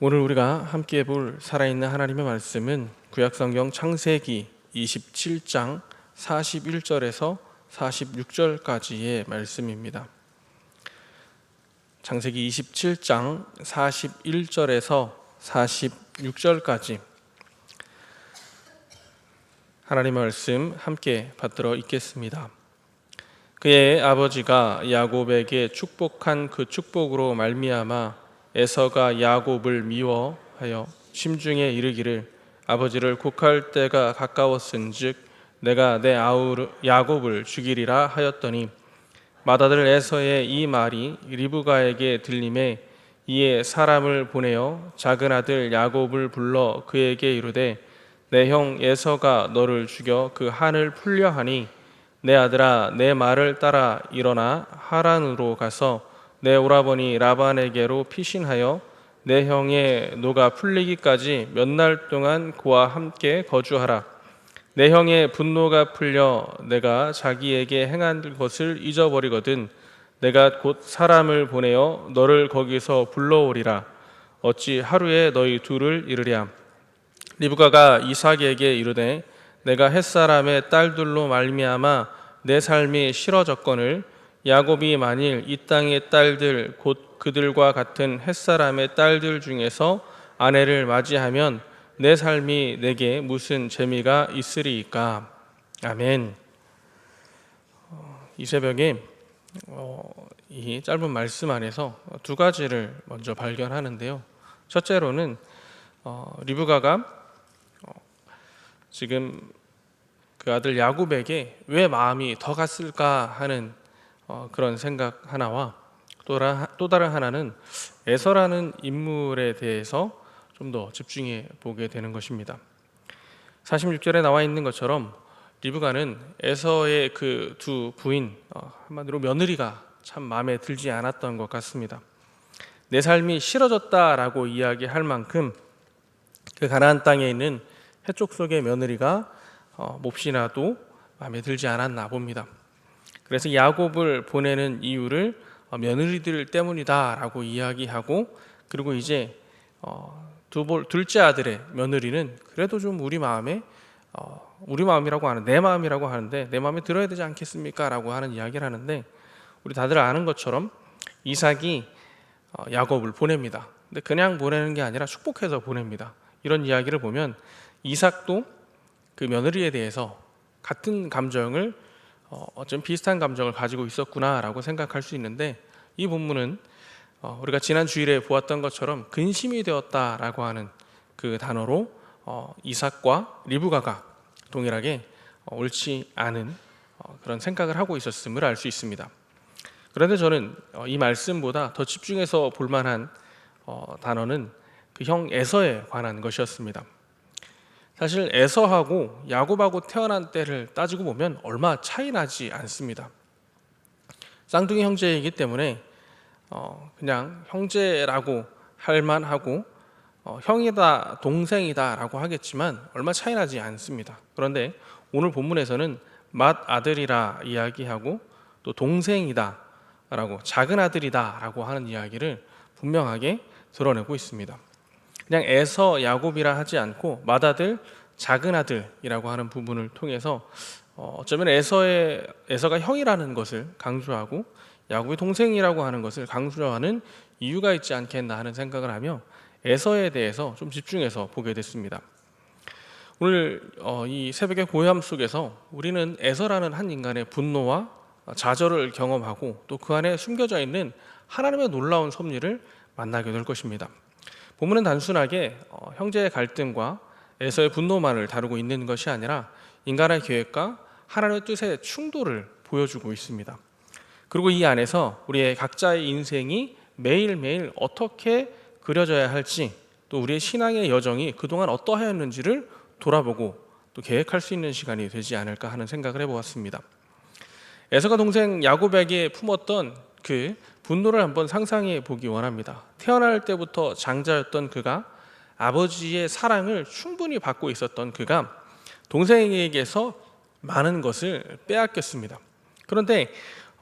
오늘 우리가 함께 볼 살아있는 하나님의 말씀은 구약성경 창세기 27장 41절에서 46절까지의 말씀입니다. 창세기 27장 41절에서 46절까지 하나님의 말씀 함께 받들어 읽겠습니다. 그의 아버지가 야곱에게 축복한 그 축복으로 말미암아 에서가 야곱을 미워하여 심중에 이르기를 아버지를 곡할 때가 가까웠은즉 내가 내 아우 야곱을 죽이리라 하였더니 맏아들 에서의 이 말이 리브가에게 들림에 이에 사람을 보내어 작은 아들 야곱을 불러 그에게 이르되 내 형 에서가 너를 죽여 그 한을 풀려 하니 내 아들아 내 말을 따라 일어나 하란으로 가서 내 오라버니 라반에게로 피신하여 내 형의 노가 풀리기까지 몇 날 동안 그와 함께 거주하라. 내 형의 분노가 풀려 내가 자기에게 행한 것을 잊어버리거든 내가 곧 사람을 보내어 너를 거기서 불러오리라. 어찌 하루에 너희 둘을 이르랴. 리브가가 이삭에게 이르되 내가 햇사람의 딸들로 말미암아 내 삶이 싫어졌거늘 야곱이 만일 이 땅의 딸들 곧 그들과 같은 햇사람의 딸들 중에서 아내를 맞이하면 내 삶이 내게 무슨 재미가 있으리이까. 아멘. 이 새벽에 이 짧은 말씀 안에서 두 가지를 먼저 발견하는데요. 첫째로는 리브가가 지금 그 아들 야곱에게 왜 마음이 더 갔을까 하는 그런 생각 하나와 또 다른 하나는 에서라는 인물에 대해서 좀 더 집중해 보게 되는 것입니다. 46절에 나와 있는 것처럼 리브가는 에서의 그 두 부인, 한마디로 며느리가 참 마음에 들지 않았던 것 같습니다. 내 삶이 싫어졌다라고 이야기할 만큼 그 가나안 땅에 있는 해쪽 속의 며느리가 몹시나도 마음에 들지 않았나 봅니다. 그래서 야곱을 보내는 이유를 며느리들 때문이다라고 이야기하고, 그리고 이제 둘째 아들의 며느리는 그래도 좀 우리 마음이라고 하는, 내 마음이라고 하는데 내 마음에 들어야 되지 않겠습니까? 라고 하는 이야기를 하는데, 우리 다들 아는 것처럼 이삭이 야곱을 보냅니다. 근데 그냥 보내는 게 아니라 축복해서 보냅니다. 이런 이야기를 보면 이삭도 그 며느리에 대해서 같은 감정을 어쩜 비슷한 감정을 가지고 있었구나라고 생각할 수 있는데, 이 본문은 우리가 지난 주일에 보았던 것처럼 근심이 되었다라고 하는 그 단어로 이삭과 리브가가 동일하게 옳지 않은 그런 생각을 하고 있었음을 알 수 있습니다. 그런데 저는 이 말씀보다 더 집중해서 볼 만한 단어는 그 형 에서에 관한 것이었습니다. 사실 에서하고 야곱하고 태어난 때를 따지고 보면 얼마 차이 나지 않습니다. 쌍둥이 형제이기 때문에 그냥 형제라고 할 만하고 형이다 동생이다 라고 하겠지만 얼마 차이 나지 않습니다. 그런데 오늘 본문에서는 맏아들이라 이야기하고 또 동생이다 라고, 작은 아들이다 라고 하는 이야기를 분명하게 드러내고 있습니다. 그냥 에서 야곱이라 하지 않고 맏아들, 작은 아들이라고 하는 부분을 통해서 어쩌면 에서가 형이라는 것을 강조하고 야곱이 동생이라고 하는 것을 강조하는 이유가 있지 않겠나 하는 생각을 하며 에서에 대해서 좀 집중해서 보게 됐습니다. 오늘 이 새벽의 고요함 속에서 우리는 에서라는 한 인간의 분노와 좌절을 경험하고 또 그 안에 숨겨져 있는 하나님의 놀라운 섭리를 만나게 될 것입니다. 본문은 단순하게 형제의 갈등과 에서의 분노만을 다루고 있는 것이 아니라 인간의 계획과 하나님의 뜻의 충돌을 보여주고 있습니다. 그리고 이 안에서 우리의 각자의 인생이 매일매일 어떻게 그려져야 할지, 또 우리의 신앙의 여정이 그동안 어떠하였는지를 돌아보고 또 계획할 수 있는 시간이 되지 않을까 하는 생각을 해보았습니다. 에서가 동생 야곱에게 품었던 그 분노를 한번 상상해 보기 원합니다. 태어날 때부터 장자였던 그가, 아버지의 사랑을 충분히 받고 있었던 그가 동생에게서 많은 것을 빼앗겼습니다. 그런데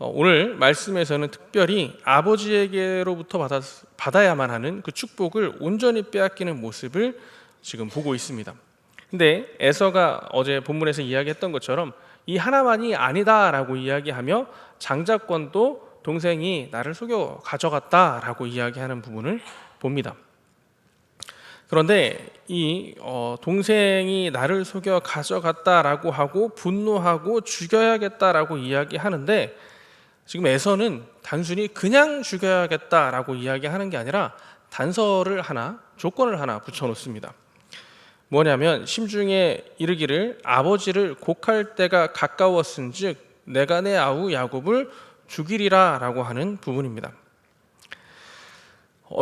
오늘 말씀에서는 특별히 아버지에게로부터 받아야만 하는 그 축복을 온전히 빼앗기는 모습을 지금 보고 있습니다. 근데 에서가 어제 본문에서 이야기했던 것처럼 이 하나만이 아니다라고 이야기하며 장자권도 동생이 나를 속여 가져갔다라고 이야기하는 부분을 봅니다. 그런데 이 동생이 나를 속여 가져갔다라고 하고 분노하고 죽여야겠다라고 이야기하는데, 지금 에서는 단순히 그냥 죽여야겠다라고 이야기하는 게 아니라 단서를 하나, 조건을 하나 붙여놓습니다. 뭐냐면 심중에 이르기를 아버지를 곡할 때가 가까웠은즉 내가 내 아우 야곱을 죽이리라 라고 하는 부분입니다.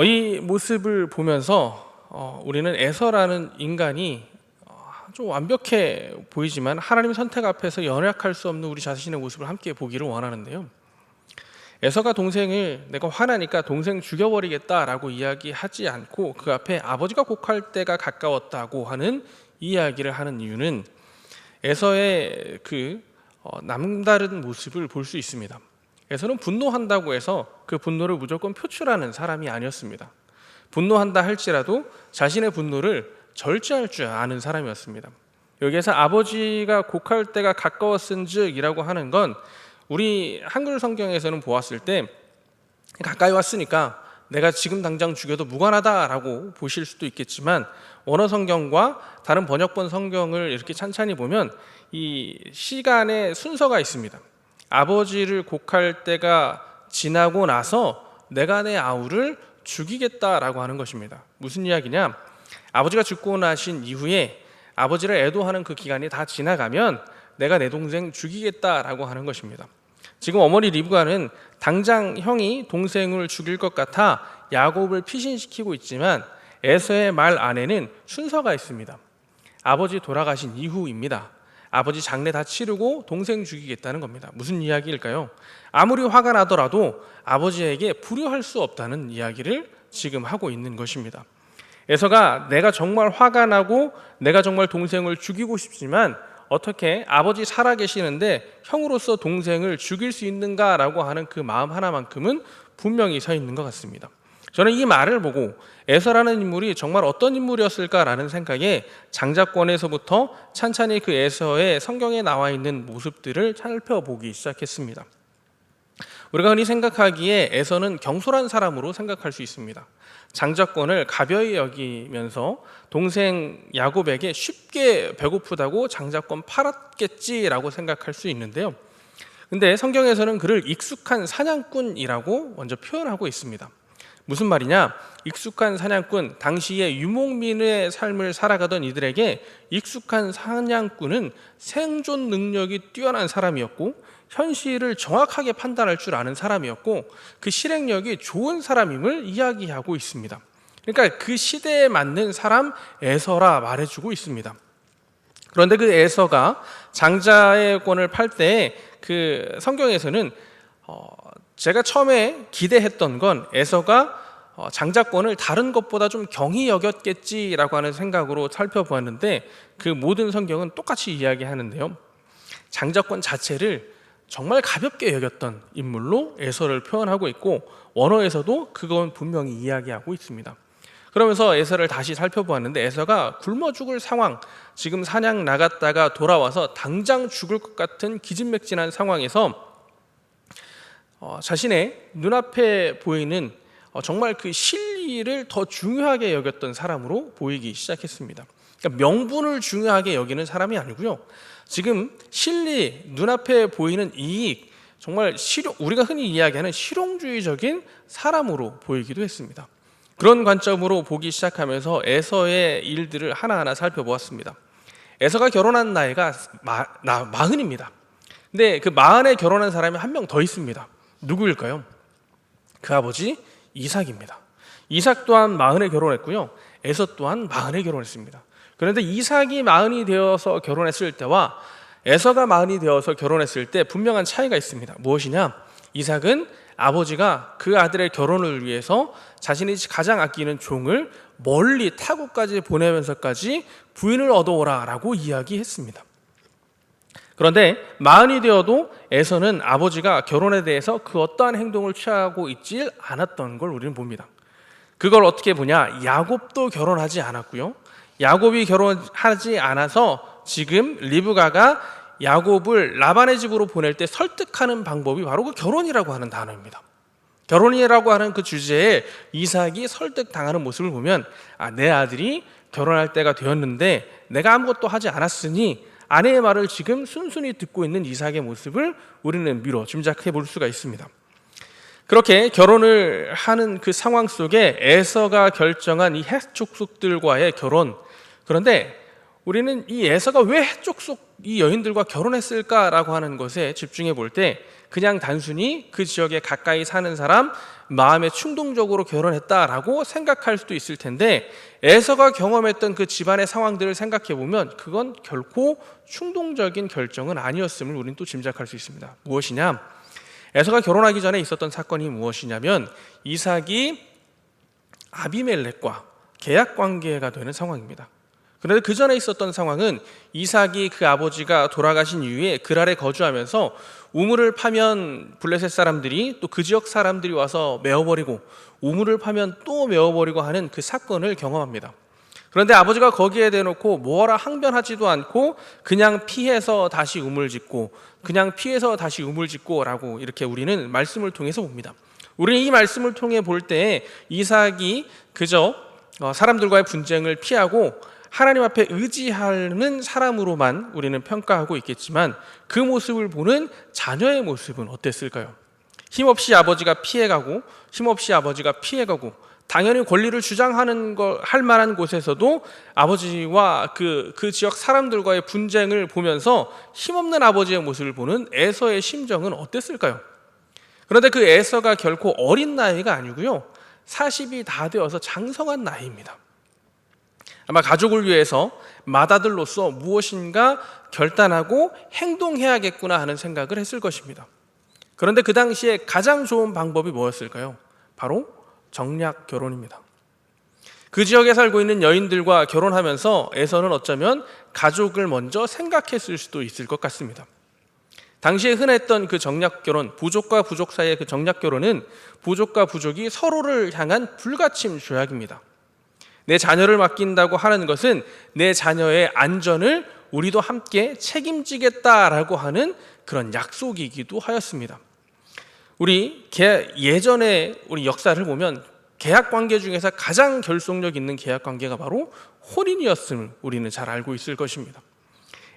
이 모습을 보면서 우리는 에서라는 인간이 좀 완벽해 보이지만 하나님 선택 앞에서 연약할 수 없는 우리 자신의 모습을 함께 보기를 원하는데요. 에서가 동생을 내가 화나니까 동생 죽여버리겠다라고 이야기하지 않고 그 앞에 아버지가 곡할 때가 가까웠다고 하는 이야기를 하는 이유는 에서의 그 남다른 모습을 볼 수 있습니다. 에서는 분노한다고 해서 그 분노를 무조건 표출하는 사람이 아니었습니다. 분노한다 할지라도 자신의 분노를 절제할 줄 아는 사람이었습니다. 여기에서 아버지가 곡할 때가 가까웠은즉이라고 하는 건 우리 한글 성경에서는 보았을 때 가까이 왔으니까 내가 지금 당장 죽여도 무관하다라고 보실 수도 있겠지만, 원어 성경과 다른 번역본 성경을 이렇게 찬찬히 보면 이 시간의 순서가 있습니다. 아버지를 곡할 때가 지나고 나서 내가 내 아우를 죽이겠다라고 하는 것입니다. 무슨 이야기냐? 아버지가 죽고 나신 이후에 아버지를 애도하는 그 기간이 다 지나가면 내가 내 동생 죽이겠다라고 하는 것입니다. 지금 어머니 리브가는 당장 형이 동생을 죽일 것 같아 야곱을 피신시키고 있지만 에서의 말 안에는 순서가 있습니다. 아버지 돌아가신 이후입니다. 아버지 장례 다 치르고 동생 죽이겠다는 겁니다. 무슨 이야기일까요? 아무리 화가 나더라도 아버지에게 불효할 수 없다는 이야기를 지금 하고 있는 것입니다. 에서가 내가 정말 화가 나고 내가 정말 동생을 죽이고 싶지만 어떻게 아버지 살아계시는데 형으로서 동생을 죽일 수 있는가라고 하는 그 마음 하나만큼은 분명히 서 있는 것 같습니다. 저는 이 말을 보고 에서라는 인물이 정말 어떤 인물이었을까라는 생각에 장자권에서부터 찬찬히 그 에서의 성경에 나와 있는 모습들을 살펴보기 시작했습니다. 우리가 흔히 생각하기에 에서는 경솔한 사람으로 생각할 수 있습니다. 장자권을 가벼이 여기면서 동생 야곱에게 쉽게 배고프다고 장자권 팔았겠지라고 생각할 수 있는데요. 근데 성경에서는 그를 익숙한 사냥꾼이라고 먼저 표현하고 있습니다. 무슨 말이냐? 익숙한 사냥꾼, 당시에 유목민의 삶을 살아가던 이들에게 익숙한 사냥꾼은 생존 능력이 뛰어난 사람이었고 현실을 정확하게 판단할 줄 아는 사람이었고 그 실행력이 좋은 사람임을 이야기하고 있습니다. 그러니까 그 시대에 맞는 사람 에서라 말해주고 있습니다. 그런데 그 에서가 장자의 권을 팔 때 그 성경에서는 제가 처음에 기대했던 건 에서가 장자권을 다른 것보다 좀 경히 여겼겠지라고 하는 생각으로 살펴보았는데 그 모든 성경은 똑같이 이야기하는데요. 장자권 자체를 정말 가볍게 여겼던 인물로 에서를 표현하고 있고 원어에서도 그건 분명히 이야기하고 있습니다. 그러면서 에서를 다시 살펴보았는데 에서가 굶어 죽을 상황, 지금 사냥 나갔다가 돌아와서 당장 죽을 것 같은 기진맥진한 상황에서 자신의 눈앞에 보이는 정말 그 실리를 더 중요하게 여겼던 사람으로 보이기 시작했습니다. 그러니까 명분을 중요하게 여기는 사람이 아니고요. 지금 실리, 눈앞에 보이는 이익, 정말 우리가 흔히 이야기하는 실용주의적인 사람으로 보이기도 했습니다. 그런 관점으로 보기 시작하면서 에서의 일들을 하나하나 살펴보았습니다. 에서가 결혼한 나이가 40입니다. 근데 그 40에 결혼한 사람이 한 명 더 있습니다. 누구일까요? 그 아버지 이삭입니다. 이삭 또한 40에 결혼했고요. 에서 또한 40에 결혼했습니다. 그런데 이삭이 40이 되어서 결혼했을 때와 에서가 40이 되어서 결혼했을 때 분명한 차이가 있습니다. 무엇이냐? 이삭은 아버지가 그 아들의 결혼을 위해서 자신이 가장 아끼는 종을 멀리 타국까지 보내면서까지 부인을 얻어오라 라고 이야기했습니다. 그런데 마흔이 되어도 에서는 아버지가 결혼에 대해서 그 어떠한 행동을 취하고 있질 않았던 걸 우리는 봅니다. 그걸 어떻게 보냐? 야곱도 결혼하지 않았고요. 야곱이 결혼하지 않아서 지금 리브가가 야곱을 라반의 집으로 보낼 때 설득하는 방법이 바로 그 결혼이라고 하는 단어입니다. 결혼이라고 하는 그 주제에 이삭이 설득당하는 모습을 보면 내 아들이 결혼할 때가 되었는데 내가 아무것도 하지 않았으니 아내의 말을 지금 순순히 듣고 있는 이삭의 모습을 우리는 미뤄 짐작해 볼 수가 있습니다. 그렇게 결혼을 하는 그 상황 속에 에서가 결정한 이 헷 족속들과의 결혼, 그런데 우리는 이 에서가 왜 헷 족속 이 여인들과 결혼했을까라고 하는 것에 집중해 볼 때 그냥 단순히 그 지역에 가까이 사는 사람 마음에 충동적으로 결혼했다라고 생각할 수도 있을 텐데, 에서가 경험했던 그 집안의 상황들을 생각해 보면 그건 결코 충동적인 결정은 아니었음을 우리는 또 짐작할 수 있습니다. 무엇이냐? 에서가 결혼하기 전에 있었던 사건이 무엇이냐면 이삭이 아비멜렉과 계약 관계가 되는 상황입니다. 그런데 그 전에 있었던 상황은 이삭이 그 아버지가 돌아가신 이후에 그랄에 거주하면서 우물을 파면 블레셋 사람들이 또 그 지역 사람들이 와서 메어버리고 우물을 파면 또 메어버리고 하는 그 사건을 경험합니다. 그런데 아버지가 거기에 대놓고 뭐라 항변하지도 않고 그냥 피해서 다시 우물 짓고 그냥 피해서 다시 우물 짓고 라고 이렇게 우리는 말씀을 통해서 봅니다. 우리는 이 말씀을 통해 볼 때 이삭이 그저 사람들과의 분쟁을 피하고 하나님 앞에 의지하는 사람으로만 우리는 평가하고 있겠지만 그 모습을 보는 자녀의 모습은 어땠을까요? 힘없이 아버지가 피해가고 힘없이 아버지가 피해가고 당연히 권리를 주장하는 할 만한 곳에서도 아버지와 그 지역 사람들과의 분쟁을 보면서 힘없는 아버지의 모습을 보는 에서의 심정은 어땠을까요? 그런데 그 에서가 결코 어린 나이가 아니고요, 40이 다 되어서 장성한 나이입니다. 아마 가족을 위해서 맏아들로서 무엇인가 결단하고 행동해야겠구나 하는 생각을 했을 것입니다. 그런데 그 당시에 가장 좋은 방법이 뭐였을까요? 바로 정략 결혼입니다. 그 지역에 살고 있는 여인들과 결혼하면서 에서는 어쩌면 가족을 먼저 생각했을 수도 있을 것 같습니다. 당시에 흔했던 그 정략 결혼, 부족과 부족 사이의 그 정략 결혼은 부족과 부족이 서로를 향한 불가침 조약입니다. 내 자녀를 맡긴다고 하는 것은 내 자녀의 안전을 우리도 함께 책임지겠다라고 하는 그런 약속이기도 하였습니다. 우리 예전에 우리 역사를 보면 계약 관계 중에서 가장 결속력 있는 계약 관계가 바로 혼인이었음을 우리는 잘 알고 있을 것입니다.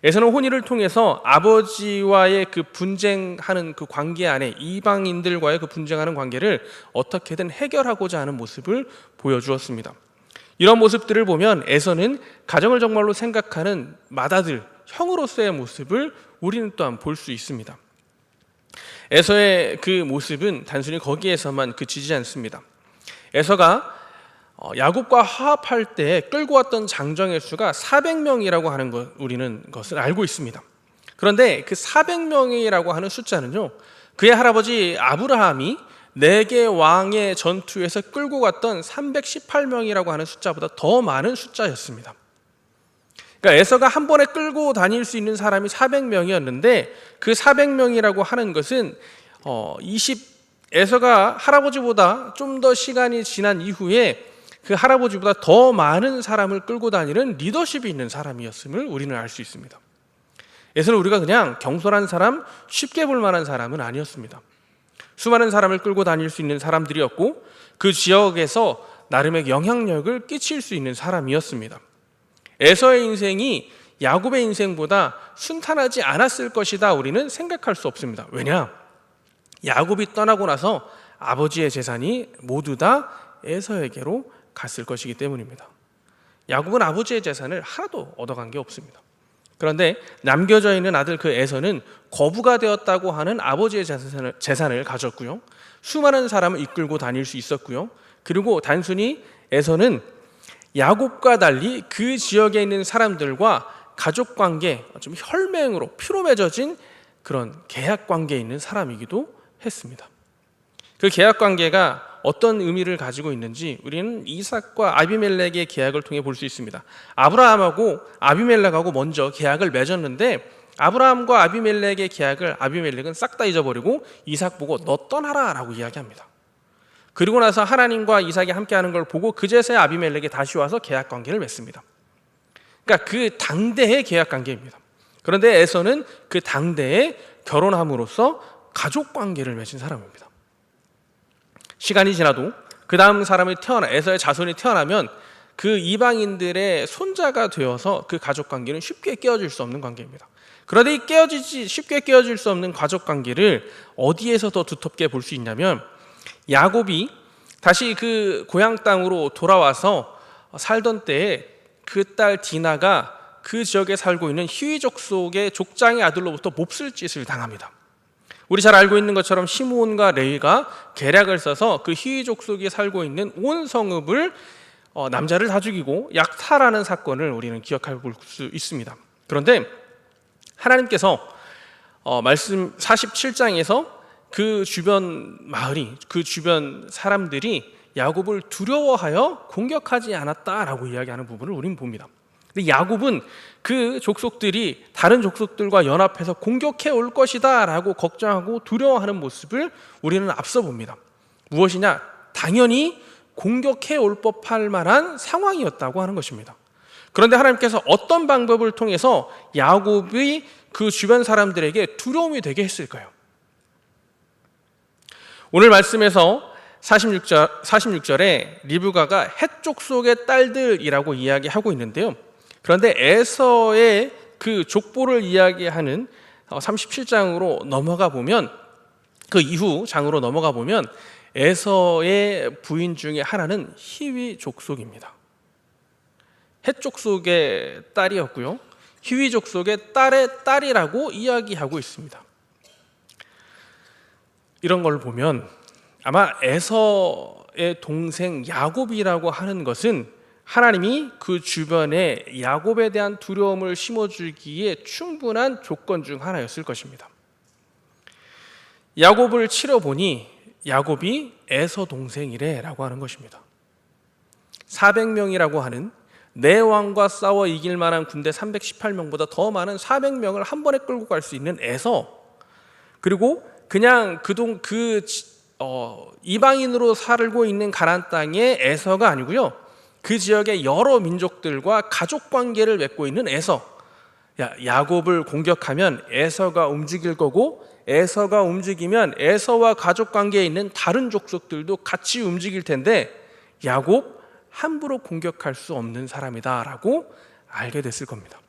에서는 혼인을 통해서 아버지와의 그 분쟁하는 그 관계 안에 이방인들과의 그 분쟁하는 관계를 어떻게든 해결하고자 하는 모습을 보여주었습니다. 이런 모습들을 보면 에서는 가정을 정말로 생각하는 맏아들, 형으로서의 모습을 우리는 또한 볼 수 있습니다. 에서의 그 모습은 단순히 거기에서만 그치지 않습니다. 에서가 야곱과 화합할 때 끌고 왔던 장정의 수가 400명이라고 하는 것, 우리는 것을 알고 있습니다. 그런데 그 400명이라고 하는 숫자는요, 그의 할아버지 아브라함이 4개 왕의 전투에서 끌고 갔던 318명이라고 하는 숫자보다 더 많은 숫자였습니다. 그러니까 에서가 한 번에 끌고 다닐 수 있는 사람이 400명이었는데 그 400명이라고 하는 것은 에서가 할아버지보다 좀 더 시간이 지난 이후에 그 할아버지보다 더 많은 사람을 끌고 다니는 리더십이 있는 사람이었음을 우리는 알 수 있습니다. 에서는 우리가 그냥 경솔한 사람, 쉽게 볼 만한 사람은 아니었습니다. 수많은 사람을 끌고 다닐 수 있는 사람들이었고 그 지역에서 나름의 영향력을 끼칠 수 있는 사람이었습니다. 에서의 인생이 야곱의 인생보다 순탄하지 않았을 것이다 우리는 생각할 수 없습니다. 왜냐? 야곱이 떠나고 나서 아버지의 재산이 모두 다 에서에게로 갔을 것이기 때문입니다. 야곱은 아버지의 재산을 하나도 얻어간 게 없습니다. 그런데 남겨져 있는 아들 그 에서는 거부가 되었다고 하는 아버지의 재산을 가졌고요, 수많은 사람을 이끌고 다닐 수 있었고요, 그리고 단순히 에서는 야곱과 달리 그 지역에 있는 사람들과 가족관계, 좀 혈맹으로 피로 맺어진 그런 계약관계에 있는 사람이기도 했습니다. 그 계약관계가 어떤 의미를 가지고 있는지 우리는 이삭과 아비멜렉의 계약을 통해 볼 수 있습니다. 아브라함하고 아비멜렉하고 먼저 계약을 맺었는데 아브라함과 아비멜렉의 계약을 아비멜렉은 싹 다 잊어버리고 이삭 보고 너 떠나라 라고 이야기합니다. 그리고 나서 하나님과 이삭이 함께하는 걸 보고 그제서야 아비멜렉이 다시 와서 계약 관계를 맺습니다. 그러니까 그 당대의 계약 관계입니다. 그런데 에서는 그 당대에 결혼함으로써 가족 관계를 맺은 사람입니다. 시간이 지나도 그 다음 사람이 에서의 자손이 태어나면 그 이방인들의 손자가 되어서 그 가족 관계는 쉽게 깨어질 수 없는 관계입니다. 그런데 쉽게 깨어질 수 없는 가족 관계를 어디에서 더 두텁게 볼 수 있냐면, 야곱이 다시 그 고향 땅으로 돌아와서 살던 때에 그 딸 디나가 그 지역에 살고 있는 히위족 속의 족장의 아들로부터 몹쓸 짓을 당합니다. 우리 잘 알고 있는 것처럼 시므온과 레위가 계략을 써서 그 히위족 속에 살고 있는 온 성읍을 남자를 다 죽이고 약탈하는 사건을 우리는 기억해 볼 수 있습니다. 그런데 하나님께서 말씀 47장에서 그 주변 마을이, 그 주변 사람들이 야곱을 두려워하여 공격하지 않았다라고 이야기하는 부분을 우리는 봅니다. 근데 야곱은 그 족속들이 다른 족속들과 연합해서 공격해 올 것이다 라고 걱정하고 두려워하는 모습을 우리는 앞서 봅니다. 무엇이냐? 당연히 공격해 올 법할 만한 상황이었다고 하는 것입니다. 그런데 하나님께서 어떤 방법을 통해서 야곱이 그 주변 사람들에게 두려움이 되게 했을까요? 오늘 말씀에서 46절에 리브가가 헷 족속의 딸들이라고 이야기하고 있는데요. 그런데 에서의 그 족보를 이야기하는 37장으로 넘어가 보면, 그 이후 장으로 넘어가 보면 에서의 부인 중에 하나는 히위 족속입니다. 헷 족속의 딸이었고요, 히위 족속의 딸의 딸이라고 이야기하고 있습니다. 이런 걸 보면 아마 에서의 동생 야곱이라고 하는 것은 하나님이 그 주변에 야곱에 대한 두려움을 심어주기에 충분한 조건 중 하나였을 것입니다. 야곱을 치러보니 야곱이 에서 동생이래 라고 하는 것입니다. 400명이라고 하는 내 왕과 싸워 이길 만한 군대 318명보다 더 많은 400명을 한 번에 끌고 갈 수 있는 에서, 그리고 그냥 이방인으로 살고 있는 가나안 땅의 에서가 아니고요, 그 지역의 여러 민족들과 가족 관계를 맺고 있는 에서. 야곱을 공격하면 에서가 움직일 거고, 에서가 움직이면 에서와 가족 관계에 있는 다른 족속들도 같이 움직일 텐데 야곱 함부로 공격할 수 없는 사람이다라고 알게 됐을 겁니다.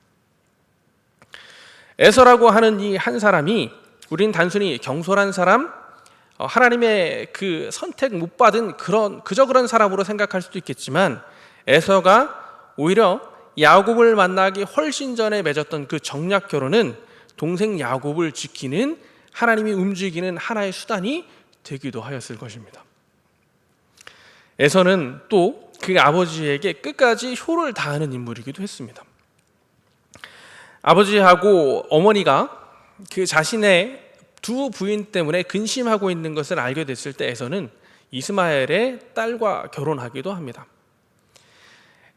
에서라고 하는 이 한 사람이 우리는 단순히 경솔한 사람, 하나님의 그 선택 못 받은 그저 그런 사람으로 생각할 수도 있겠지만, 에서가 오히려 야곱을 만나기 훨씬 전에 맺었던 그 정략 결혼은 동생 야곱을 지키는 하나님이 움직이는 하나의 수단이 되기도 하였을 것입니다. 에서는 또 그 아버지에게 끝까지 효를 다하는 인물이기도 했습니다. 아버지하고 어머니가 그 자신의 두 부인 때문에 근심하고 있는 것을 알게 됐을 때 에서는 이스마엘의 딸과 결혼하기도 합니다.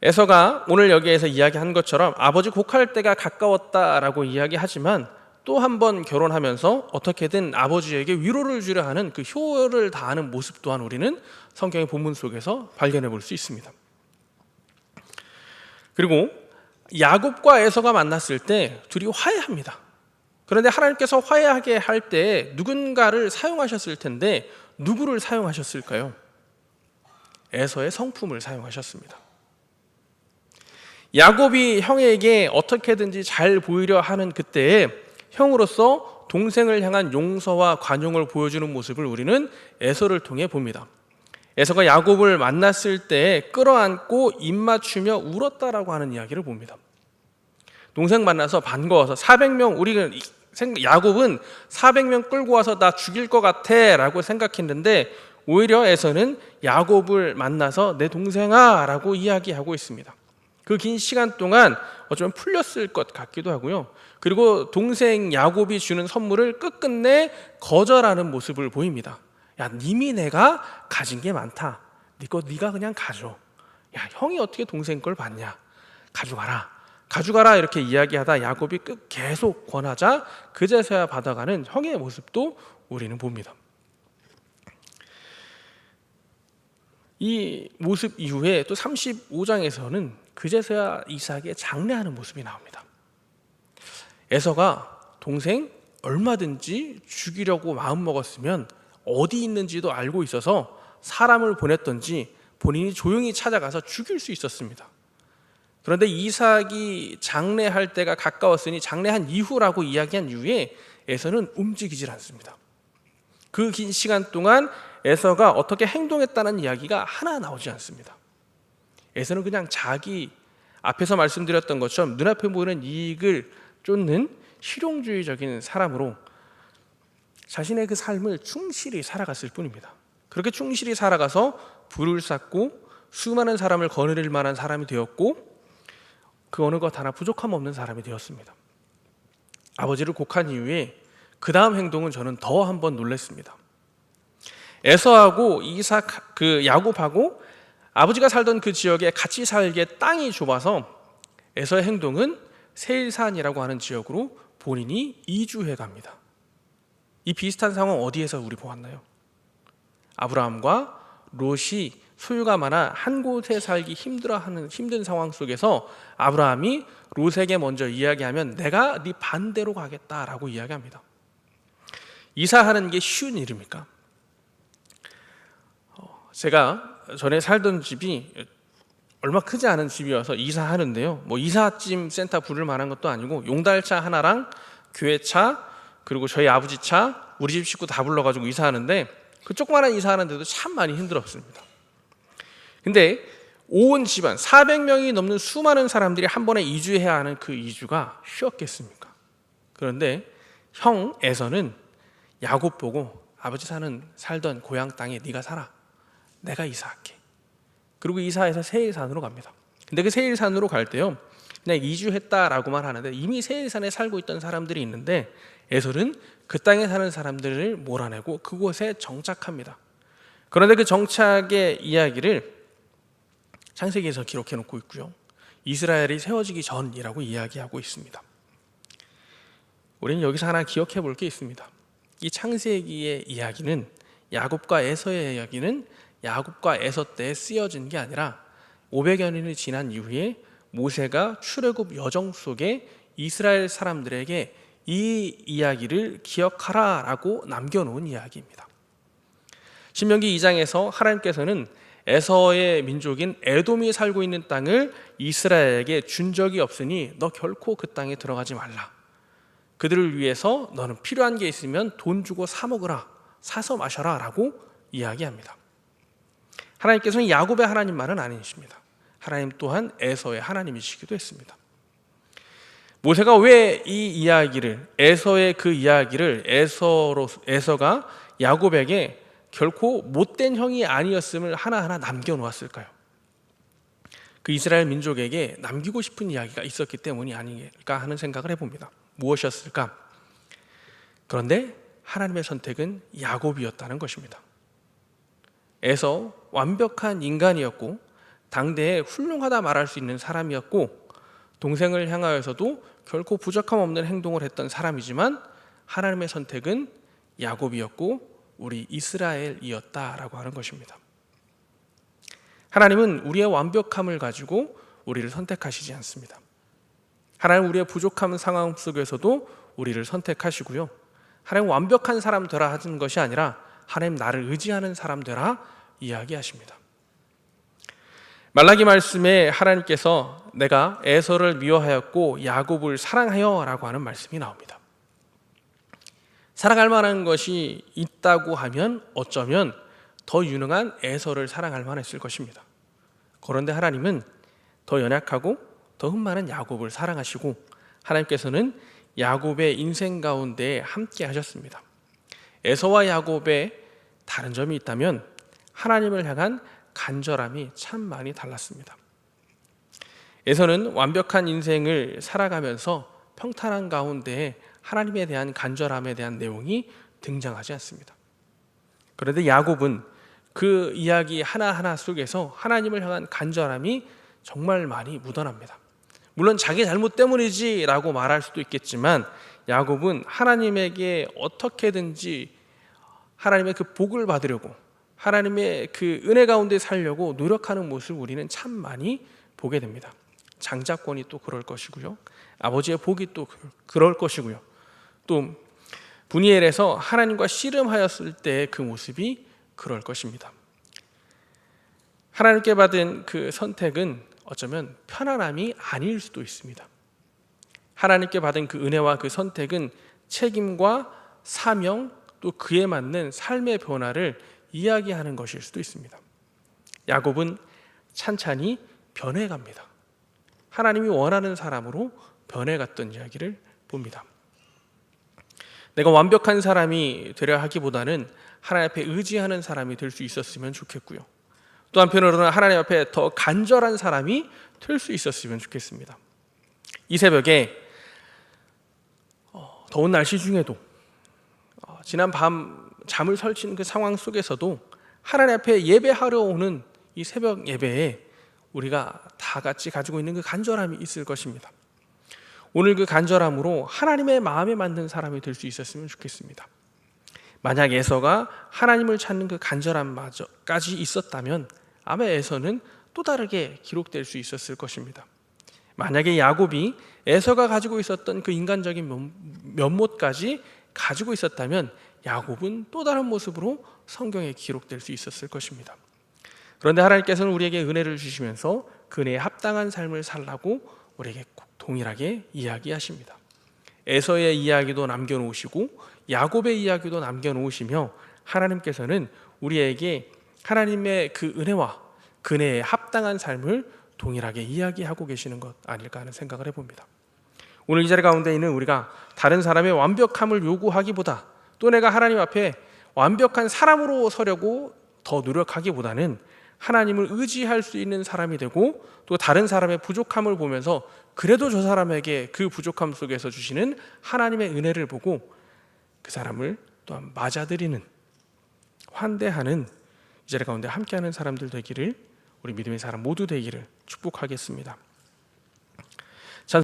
에서가 오늘 여기에서 이야기한 것처럼 아버지 곡할 때가 가까웠다라고 이야기하지만 또 한 번 결혼하면서 어떻게든 아버지에게 위로를 주려 하는 그 효를 다하는 모습 또한 우리는 성경의 본문 속에서 발견해 볼 수 있습니다. 그리고 야곱과 에서가 만났을 때 둘이 화해합니다. 그런데 하나님께서 화해하게 할 때 누군가를 사용하셨을 텐데 누구를 사용하셨을까요? 에서의 성품을 사용하셨습니다. 야곱이 형에게 어떻게든지 잘 보이려 하는 그때에 형으로서 동생을 향한 용서와 관용을 보여주는 모습을 우리는 에서를 통해 봅니다. 에서가 야곱을 만났을 때 끌어안고 입맞추며 울었다라고 하는 이야기를 봅니다. 동생 만나서 반가워서 400명, 야곱은 400명 끌고 와서 나 죽일 것 같아 라고 생각했는데 오히려 에서는 야곱을 만나서 내 동생아 라고 이야기하고 있습니다. 그 긴 시간 동안 어쩌면 풀렸을 것 같기도 하고요. 그리고 동생 야곱이 주는 선물을 끝끝내 거절하는 모습을 보입니다. 야, 이미 내가 가진 게 많다. 네가 그냥 가져. 야, 형이 어떻게 동생 걸 받냐? 가져가라. 가져가라 이렇게 이야기하다 야곱이 계속 권하자 그제서야 받아가는 형의 모습도 우리는 봅니다. 이 모습 이후에 또 35장에서는 그제서야 이삭의 장례하는 모습이 나옵니다. 에서가 동생 얼마든지 죽이려고 마음먹었으면 어디 있는지도 알고 있어서 사람을 보냈던지 본인이 조용히 찾아가서 죽일 수 있었습니다. 그런데 이삭이 장례할 때가 가까웠으니 장례한 이후라고 이야기한 이후에 에서는 움직이질 않습니다. 그 긴 시간 동안 에서가 어떻게 행동했다는 이야기가 하나 나오지 않습니다. 에서는 그냥 자기 앞에서 말씀드렸던 것처럼 눈앞에 보이는 이익을 쫓는 실용주의적인 사람으로 자신의 그 삶을 충실히 살아갔을 뿐입니다. 그렇게 충실히 살아가서 부를 쌓고 수많은 사람을 거느릴 만한 사람이 되었고 그 어느 것 하나 부족함 없는 사람이 되었습니다. 아버지를 곡한 이후에 그 다음 행동은 저는 더 한 번 놀랐습니다. 에서하고 이삭 야곱하고 아버지가 살던 그 지역에 같이 살기에 땅이 좁아서 에서의 행동은 세일산이라고 하는 지역으로 본인이 이주해 갑니다. 이 비슷한 상황 어디에서 우리 보았나요? 아브라함과 롯이 소유가 많아 한 곳에 살기 힘들어하는 힘든 상황 속에서 아브라함이 롯에게 먼저 이야기하면 내가 네 반대로 가겠다라고 이야기합니다. 이사하는 게 쉬운 일입니까? 제가 전에 살던 집이 얼마 크지 않은 집이어서 이사하는데요. 뭐 이삿짐 센터 부를 만한 것도 아니고 용달차 하나랑 교회차 그리고 저희 아버지 차 우리 집 식구 다 불러가지고 이사하는데 그 조그마한 이사하는데도 참 많이 힘들었습니다. 근데 온 집안 400명이 넘는 수많은 사람들이 한 번에 이주해야 하는 그 이주가 쉬웠겠습니까? 그런데 형 에서는 야곱 보고 아버지 살던 고향 땅에 네가 살아. 내가 이사할게. 그리고 이사해서 세일산으로 갑니다. 근데 그 세일산으로 갈 때요, 그냥 이주했다라고만 하는데 이미 세일산에 살고 있던 사람들이 있는데 에서는 그 땅에 사는 사람들을 몰아내고 그곳에 정착합니다. 그런데 그 정착의 이야기를 창세기에서 기록해 놓고 있고요. 이스라엘이 세워지기 전이라고 이야기하고 있습니다. 우리는 여기서 하나 기억해 볼 게 있습니다. 이 창세기의 이야기는 야곱과 에서의 이야기는 야곱과 에서 때에 쓰여진 게 아니라 500여 년이 지난 이후에 모세가 출애굽 여정 속에 이스라엘 사람들에게 이 이야기를 기억하라라고 남겨놓은 이야기입니다. 신명기 2장에서 하나님께서는 에서의 민족인 에돔이 살고 있는 땅을 이스라엘에게 준 적이 없으니 너 결코 그 땅에 들어가지 말라. 그들을 위해서 너는 필요한 게 있으면 돈 주고 사 먹으라, 사서 마셔라 라고 이야기합니다. 하나님께서는 야곱의 하나님만은 아니십니다. 하나님 또한 에서의 하나님이시기도 했습니다. 모세가 왜 이 이야기를 에서의 그 이야기를 에서가 야곱에게 결코 못된 형이 아니었음을 하나하나 남겨놓았을까요? 그 이스라엘 민족에게 남기고 싶은 이야기가 있었기 때문이 아닐까 하는 생각을 해봅니다. 무엇이었을까? 그런데 하나님의 선택은 야곱이었다는 것입니다. 에서 완벽한 인간이었고 당대에 훌륭하다 말할 수 있는 사람이었고 동생을 향하여서도 결코 부족함 없는 행동을 했던 사람이지만 하나님의 선택은 야곱이었고 우리 이스라엘이었다라고 하는 것입니다. 하나님은 우리의 완벽함을 가지고 우리를 선택하시지 않습니다. 하나님 우리의 부족한 상황 속에서도 우리를 선택하시고요. 하나님 완벽한 사람 되라 하는 것이 아니라 하나님 나를 의지하는 사람 되라 이야기하십니다. 말라기 말씀에 하나님께서 내가 에서를 미워하였고 야곱을 사랑하여 라고 하는 말씀이 나옵니다. 사랑할 만한 것이 있다고 하면 어쩌면 더 유능한 에서를 사랑할 만했을 것입니다. 그런데 하나님은 더 연약하고 더 흠많은 야곱을 사랑하시고 하나님께서는 야곱의 인생 가운데 함께 하셨습니다. 에서와 야곱의 다른 점이 있다면 하나님을 향한 간절함이 참 많이 달랐습니다. 에서는 완벽한 인생을 살아가면서 평탄한 가운데 하나님에 대한 간절함에 대한 내용이 등장하지 않습니다. 그런데 야곱은 그 이야기 하나하나 속에서 하나님을 향한 간절함이 정말 많이 묻어납니다. 물론 자기 잘못 때문이지라고 말할 수도 있겠지만 야곱은 하나님에게 어떻게든지 하나님의 그 복을 받으려고 하나님의 그 은혜 가운데 살려고 노력하는 모습을 우리는 참 많이 보게 됩니다. 장자권이 또 그럴 것이고요. 아버지의 복이 또 그럴 것이고요. 또 분이엘에서 하나님과 씨름하였을 때 그 모습이 그럴 것입니다. 하나님께 받은 그 선택은 어쩌면 편안함이 아닐 수도 있습니다. 하나님께 받은 그 은혜와 그 선택은 책임과 사명 또 그에 맞는 삶의 변화를 이야기하는 것일 수도 있습니다. 야곱은 찬찬히 변해갑니다. 하나님이 원하는 사람으로 변해갔던 이야기를 봅니다. 내가 완벽한 사람이 되려 하기보다는 하나님 앞에 의지하는 사람이 될 수 있었으면 좋겠고요. 또 한편으로는 하나님 앞에 더 간절한 사람이 될 수 있었으면 좋겠습니다. 이 새벽에 더운 날씨 중에도 지난 밤 잠을 설치는 그 상황 속에서도 하나님 앞에 예배하러 오는 이 새벽 예배에 우리가 다 같이 가지고 있는 그 간절함이 있을 것입니다. 오늘 그 간절함으로 하나님의 마음에 맞는 사람이 될 수 있었으면 좋겠습니다. 만약 에서가 하나님을 찾는 그 간절함마저까지 있었다면 아마 에서는 또 다르게 기록될 수 있었을 것입니다. 만약에 야곱이 에서가 가지고 있었던 그 인간적인 면모까지 가지고 있었다면 야곱은 또 다른 모습으로 성경에 기록될 수 있었을 것입니다. 그런데 하나님께서는 우리에게 은혜를 주시면서 그 은혜에 합당한 삶을 살라고 우리에게 동일하게 이야기하십니다. 에서의 이야기도 남겨놓으시고 야곱의 이야기도 남겨놓으시며 하나님께서는 우리에게 하나님의 그 은혜와 그 은혜에 합당한 삶을 동일하게 이야기하고 계시는 것 아닐까 하는 생각을 해봅니다. 오늘 이 자리 가운데 있는 우리가 다른 사람의 완벽함을 요구하기보다 또 내가 하나님 앞에 완벽한 사람으로 서려고 더 노력하기보다는 하나님을 의지할 수 있는 사람이 되고 또 다른 사람의 부족함을 보면서 그래도 저 사람에게 그 부족함 속에서 주시는 하나님의 은혜를 보고 그 사람을 또한 맞아들이는 환대하는 이 자리 가운데 함께하는 사람들 되기를 우리 믿음의 사람 모두 되기를 축복하겠습니다.